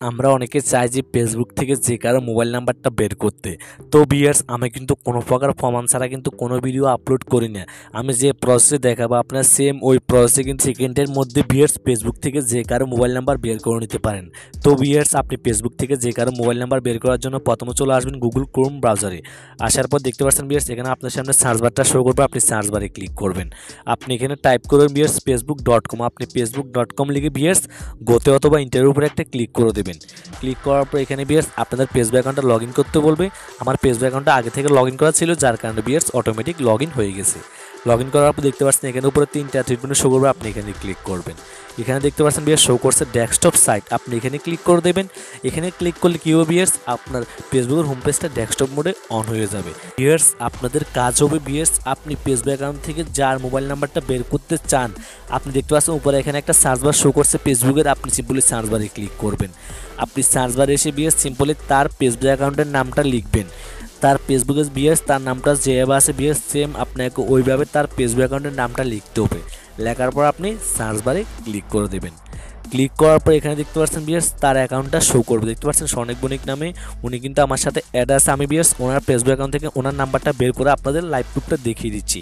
আমরা অনেকে চাই যে ফেসবুক থেকে যে কারো মোবাইল নাম্বারটা বের করতে। তো ভিউয়ার্স, আমি কিন্তু কোনো প্রকার প্রমাণ ছাড়া কিন্তু কোনো ভিডিও আপলোড করি না। আমি যে প্রসেসে দেখাবো আপনার সেম ওই প্রসেসে কিন্তু সেকেন্ডের মধ্যে ভিউয়ার্স ফেসবুক থেকে যে কারো মোবাইল নাম্বার বের করে নিতে পারেন। তো ভিউয়ার্স, আপনি ফেসবুক থেকে যে কারো মোবাইল নাম্বার বের করার জন্য প্রথমে চলে আসবেন গুগল ক্রোম ব্রাউজারে। আসার পর দেখতে পাচ্ছেন ভিউয়ার্স, এখানে আপনার সামনে সার্চ বারটা শো করবে, আপনি সার্চ বারে ক্লিক করবেন। আপনি এখানে টাইপ করবেন ভিউয়ার্স facebook.com। আপনি facebook.com লিখে ভিউয়ার্স গোতে অথবা ইন্টারের উপরে একটা ক্লিক করে দেবেন। ক্লিক করার পর এখানে ভিউয়ার্স আপনাদের ফেসবুক অ্যাকাউন্টটা লগ ইন করতে বলবে। আমার ফেসবুক অ্যাকাউন্টটা আগে থেকে লগ ইন করা ছিল, যার কারণে ভিউয়ার্স অটোমেটিক লগ ইন হয়ে গেছে। লগ ইন করার পর দেখতে পাচ্ছেন এখানে উপরে 3টা ট্রিটমেন্ট শো করবে, আপনি এখানে ক্লিক করবেন। এখানে দেখতে পাচ্ছেন ভিউয়ার্স শো করছে ডেস্কটপ সাইট, আপনি এখানে ক্লিক করে দেবেন। এখানে ক্লিক করলে কি হবে ভিউয়ার্স, আপনার ফেসবুকের হোম পেজটা ডেস্কটপ মোডে অন হয়ে যাবে। ভিউয়ার্স, আপনাদের কাজ হবে ভিউয়ার্স, আপনি ফেসবুক অ্যাকাউন্ট থেকে যার মোবাইল নাম্বারটা বের করতে চান, আপনি দেখতে পাচ্ছেন উপরে এখানে একটা সার্চ বার শো করছে ফেসবুকের, আপনি সিম্পলি সার্চ বারে ক্লিক করবেন। আপনি সার্চ বারে এসে ভিউয়ার্স সিম্পলি তার ফেসবুক অ্যাকাউন্টের নামটা লিখবেন। তার ফেসবুকে ভিউয়ার্স তার নামটা যেভাবে আছে ভিউয়ার্স সেম আপনাকে ওইভাবে তার ফেসবুক অ্যাকাউন্টের নামটা লিখতে হবে। লেখার পর আপনি সার্চ বারে ক্লিক করে দেবেন। ক্লিক করার পর এখানে দেখতে পাচ্ছেন ভিউয়ার্স তার অ্যাকাউন্টটা শো করবে। দেখতে পাচ্ছেন সনেক বণিক নামে, উনি কিন্তু আমার সাথে অ্যাড আছে। আমি ভিউয়ার্স ওনার ফেসবুক অ্যাকাউন্ট থেকে ওনার নাম্বারটা বের করে আপনাদের লাইভ প্রুফটা দেখিয়ে দিচ্ছি।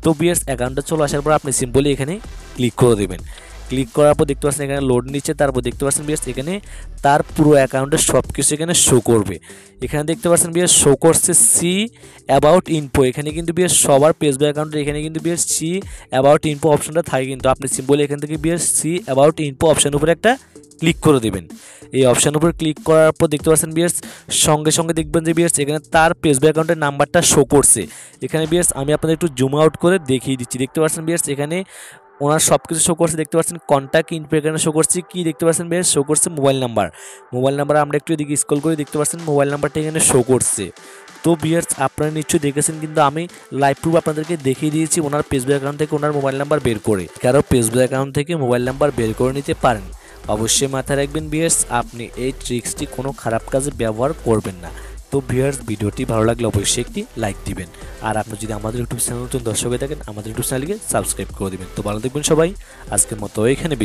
তো ভিউয়ার্স অ্যাকাউন্টটা চলে আসার পর আপনি সিম্পলি এখানে ক্লিক করে দেবেন। ক্লিক করার পর দেখতে পাচ্ছেন এখানে লোড নিচ্ছে, তারপর দেখতে পাচ্ছেন ভিউয়ার্স এখানে তার পুরো অ্যাকাউন্টের সব কিছু এখানে শো করবে। এখানে দেখতে পাচ্ছেন ভিউয়ার্স শো করছে সি অ্যাবাউট ইনফো। এখানে কিন্তু ভিউয়ার্স সবার ফেসবুক অ্যাকাউন্টের এখানে কিন্তু ভিউয়ার্স সি অ্যাবাউট ইনফো অপশনটা থাকে, কিন্তু আপনি সিম্পলি এখান থেকে ভিউয়ার্স সি অ্যাবাউট ইনফো অপশনের উপরে একটা ক্লিক করে দেবেন। এই অপশানের উপর ক্লিক করার পর দেখতে পাচ্ছেন ভিউয়ার্স সঙ্গে সঙ্গে দেখবেন যে ভিউয়ার্স এখানে তার ফেসবুক অ্যাকাউন্টের নাম্বারটা শো করছে। এখানে ভিউয়ার্স আমি আপনাদের একটু জুম আউট করে দেখিয়ে দিচ্ছি। দেখতে পাচ্ছেন ভিউয়ার্স এখানে ওনার সব কিছু শো করছে। দেখতে পাচ্ছেন কন্ট্যাক্ট ইনফো এখানে শো করছে, কি দেখতে পাচ্ছেন ভিউয়ার্স শো করছে মোবাইল নাম্বার। মোবাইল নাম্বার আমরা একটু এদিকে স্ক্রল করে দেখতে পাচ্ছেন মোবাইল নাম্বারটা এখানে শো করছে। তো ভিউয়ার্স আপনারা নিশ্চয়ই দেখেছেন, কিন্তু আমি লাইভ প্রুফ আপনাদেরকে দেখিয়ে দিয়েছি ওনার ফেসবুক অ্যাকাউন্ট থেকে ওনার মোবাইল নাম্বার বের করে। কারো ফেসবুক অ্যাকাউন্ট থেকে মোবাইল নাম্বার বের করে নিতে পারেন। অবশ্যই মাথায় রাখবেন ভিউয়ার্স, আপনি এই ট্রিক্সটি কোনো খারাপ কাজে ব্যবহার করবেন না। তো ভিউয়ার্স ভিডিওটি ভালো লাগলে অবশ্যই একটি লাইক দিবেন, আর আপনি যদি আমাদের ইউটিউব চ্যানেল নতুন দর্শক হয়ে থাকেন আমাদের ইউটিউব চ্যানেলকে সাবস্ক্রাইব করে দিবেন। তো ভালো থাকবেন সবাই, আজকের মতো এখানে বিদায়।